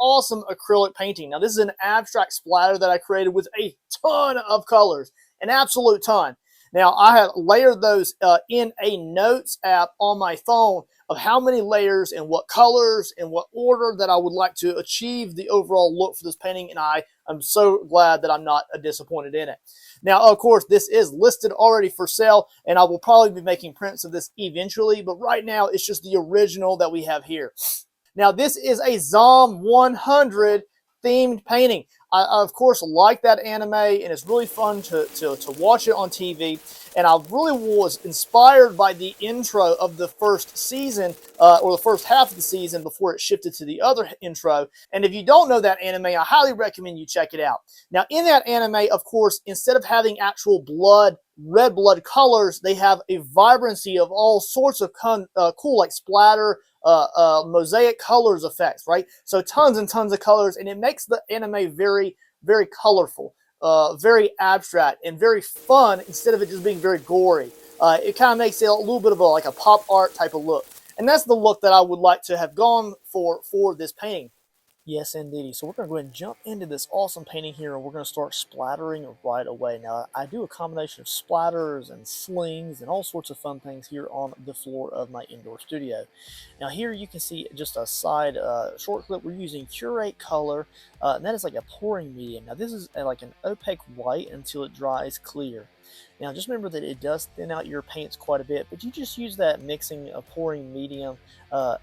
awesome acrylic painting. Now, this is an abstract splatter that I created with a ton of colors, an absolute ton. Now, I have layered those in a notes app on my phone of how many layers and what colors and what order that I would like to achieve the overall look for this painting, and I am so glad that I'm not disappointed in it. Now, of course, this is listed already for sale, and I will probably be making prints of this eventually, but right now it's just the original that we have here. Now, this is a ZOM100 themed painting. I, of course, like that anime, and it's really fun to watch it on TV. And I really was inspired by the intro of the first season, or the first half of the season before it shifted to the other intro. And if you don't know that anime, I highly recommend you check it out. Now, in that anime, of course, instead of having actual blood, red blood colors, they have a vibrancy of all sorts of cool, like splatter, mosaic colors effects, right? So tons and tons of colors, and it makes the anime very, very colorful, very abstract, and very fun instead of it just being very gory. It kind of makes it a little bit of like a pop art type of look. And that's the look that I would like to have gone for this painting. Yes, indeed. So we're going to go ahead and jump into this awesome painting here, and we're going to start splattering right away. Now, I do a combination of splatters and slings and all sorts of fun things here on the floor of my indoor studio. Now, here you can see just a side short clip. We're using Curate Color, and that is like a pouring medium. Now, this is like an opaque white until it dries clear. Now, just remember that it does thin out your paints quite a bit, but you just use that mixing a pouring medium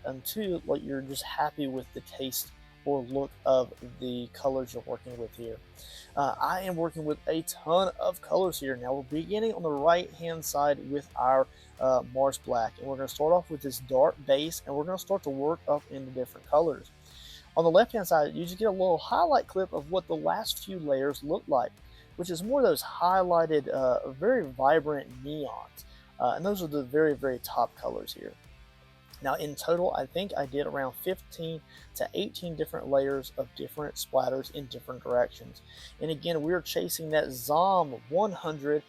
until like you're just happy with the taste or look of the colors you're working with here. I am working with a ton of colors here. Now we're beginning on the right hand side with our Mars Black, and we're going to start off with this dark base, and we're going to start to work up into different colors. On the left hand side, you just get a little highlight clip of what the last few layers look like, which is more of those highlighted, very vibrant neons, and those are the very, very top colors here. Now, in total, I think I did around 15 to 18 different layers of different splatters in different directions. And again, we're chasing that ZOM100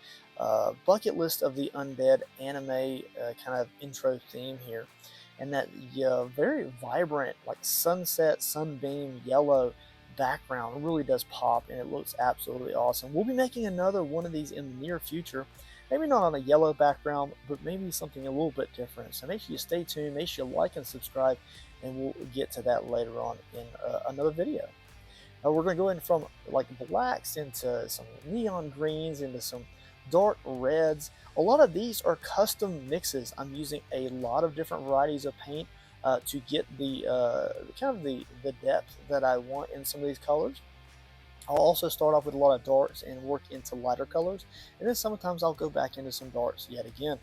bucket list of the undead anime kind of intro theme here. And that very vibrant, like sunset, sunbeam, yellow background really does pop, and it looks absolutely awesome. We'll be making another one of these in the near future. Maybe not on a yellow background, but maybe something a little bit different. So make sure you stay tuned, make sure you like and subscribe, and we'll get to that later on in another video. Now we're going to go in from like blacks into some neon greens, into some dark reds. A lot of these are custom mixes. I'm using a lot of different varieties of paint to get the kind of the depth that I want in some of these colors. I'll also start off with a lot of darks and work into lighter colors, and then sometimes I'll go back into some darks yet again,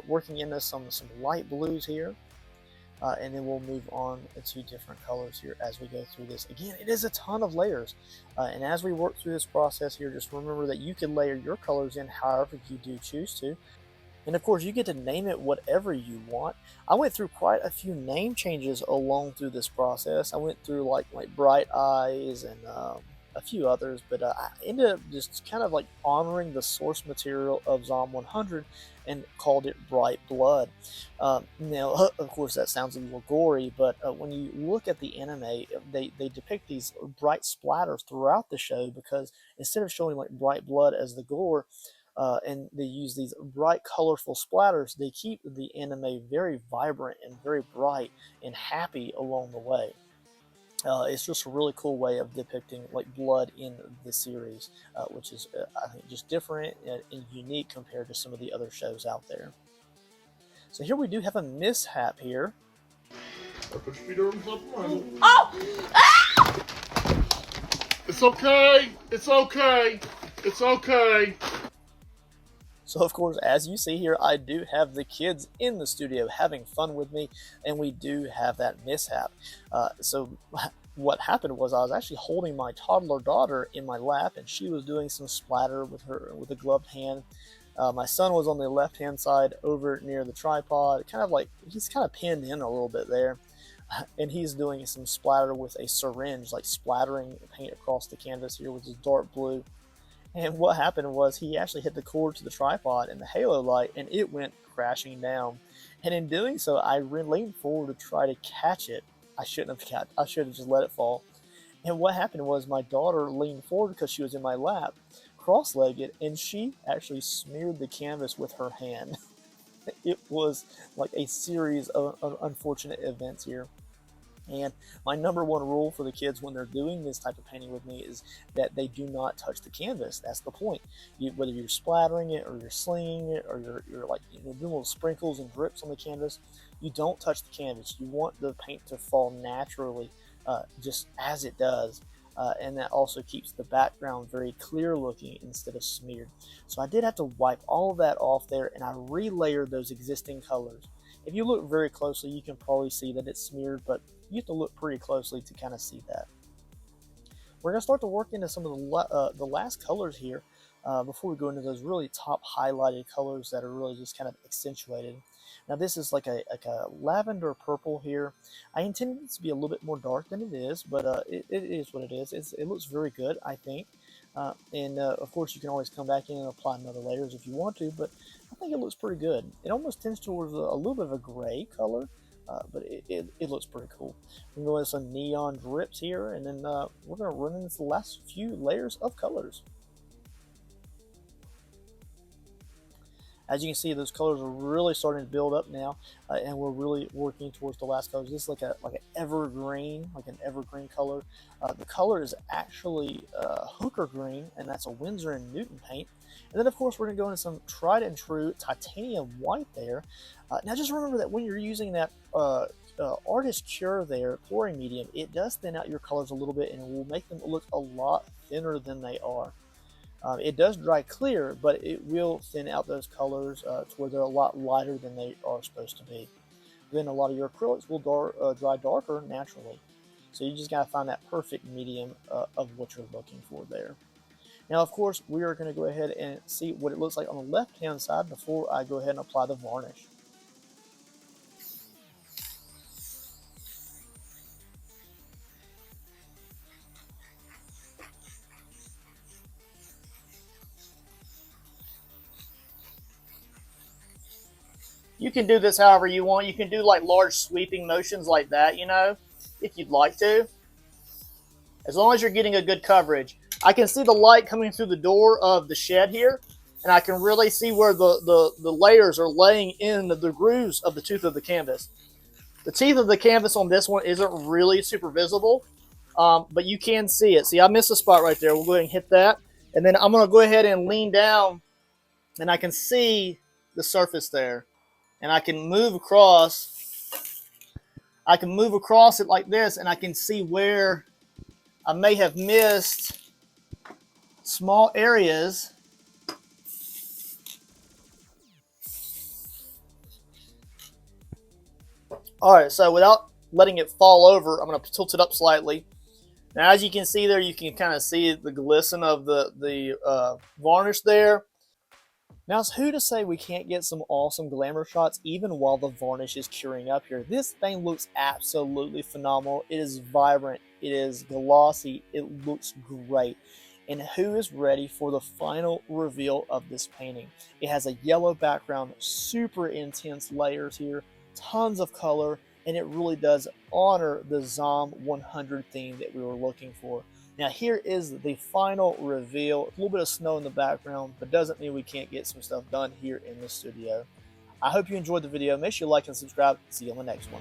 working into some light blues here, and then we'll move on to different colors here as we go through this. Again, it is a ton of layers, and as we work through this process here, just remember that you can layer your colors in however you do choose to. And of course, you get to name it whatever you want. I went through quite a few name changes along through this process. I went through like Bright Eyes and a few others, but I ended up just kind of like honoring the source material of ZOM100 and called it Bright Blood. Now, of course, that sounds a little gory, but when you look at the anime, they depict these bright splatters throughout the show, because instead of showing like bright blood as the gore, and they use these bright, colorful splatters, they keep the anime very vibrant and very bright and happy along the way. It's just a really cool way of depicting like blood in the series, which is I think just different and unique compared to some of the other shows out there. So here we do have a mishap here. Oh! It's okay. It's okay. It's okay. So of course, as you see here, I do have the kids in the studio having fun with me, and we do have that mishap. So what happened was I was actually holding my toddler daughter in my lap, and she was doing some splatter with a gloved hand. My son was on the left-hand side over near the tripod, kind of like he's kind of pinned in a little bit there, and he's doing some splatter with a syringe, like splattering paint across the canvas here with his dark blue. And what happened was he actually hit the cord to the tripod and the halo light, and it went crashing down. And in doing so, I leaned forward to try to catch it. I should have just let it fall. And what happened was my daughter leaned forward because she was in my lap, cross-legged, and she actually smeared the canvas with her hand. It was like a series of unfortunate events here. And my number one rule for the kids when they're doing this type of painting with me is that they do not touch the canvas. That's the point. Whether you're splattering it or you're slinging it or you're like doing little sprinkles and drips on the canvas, you don't touch the canvas. You want the paint to fall naturally, just as it does. And that also keeps the background very clear looking instead of smeared. So I did have to wipe all of that off there, and I relayered those existing colors. If you look very closely, you can probably see that it's smeared, but you have to look pretty closely to kind of see that. We're going to start to work into some of the last colors here before we go into those really top highlighted colors that are really just kind of accentuated. Now this is like a lavender purple here. I intended it to be a little bit more dark than it is, but it is what it is. It looks very good, I think. Of course, you can always come back in and apply another layers if you want to, but I think it looks pretty good. It almost tends towards a little bit of a gray color, but it looks pretty cool. We can go with some neon drips here, and then we're going to run into the last few layers of colors. As you can see, those colors are really starting to build up now, and we're really working towards the last colors. This is like an evergreen color. The color is actually hooker green, and that's a Winsor & Newton paint. And then, of course, we're going to go into some tried and true titanium white there. Now, just remember that when you're using that Artist Cure there, pouring medium, it does thin out your colors a little bit, and it will make them look a lot thinner than they are. It does dry clear, but it will thin out those colors to where they're a lot lighter than they are supposed to be. Then a lot of your acrylics will dry darker naturally. So you just got to find that perfect medium of what you're looking for there. Now, of course, we are going to go ahead and see what it looks like on the left-hand side before I go ahead and apply the varnish. You can do this however you want. You can do like large sweeping motions like that, if you'd like to. As long as you're getting a good coverage. I can see the light coming through the door of the shed here, and I can really see where the layers are laying in the grooves of the tooth of the canvas. The teeth of the canvas on this one isn't really super visible, but you can see it. See, I missed a spot right there. We'll go ahead and hit that. And then I'm going to go ahead and lean down, and I can see the surface there. And I can move across. I can move across it like this, and I can see where I may have missed small areas. All right, so without letting it fall over, I'm going to tilt it up slightly. Now, as you can see there, you can kind of see the glisten of the varnish there. Now, it's who to say we can't get some awesome glamour shots even while the varnish is curing up here. This thing looks absolutely phenomenal. It is vibrant. It is glossy. It looks great. And who is ready for the final reveal of this painting? It has a yellow background, super intense layers here, tons of color, and it really does honor the ZOM100 theme that we were looking for. Now here is the final reveal. A little bit of snow in the background, but doesn't mean we can't get some stuff done here in the studio. I hope you enjoyed the video. Make sure you like and subscribe. See you on the next one.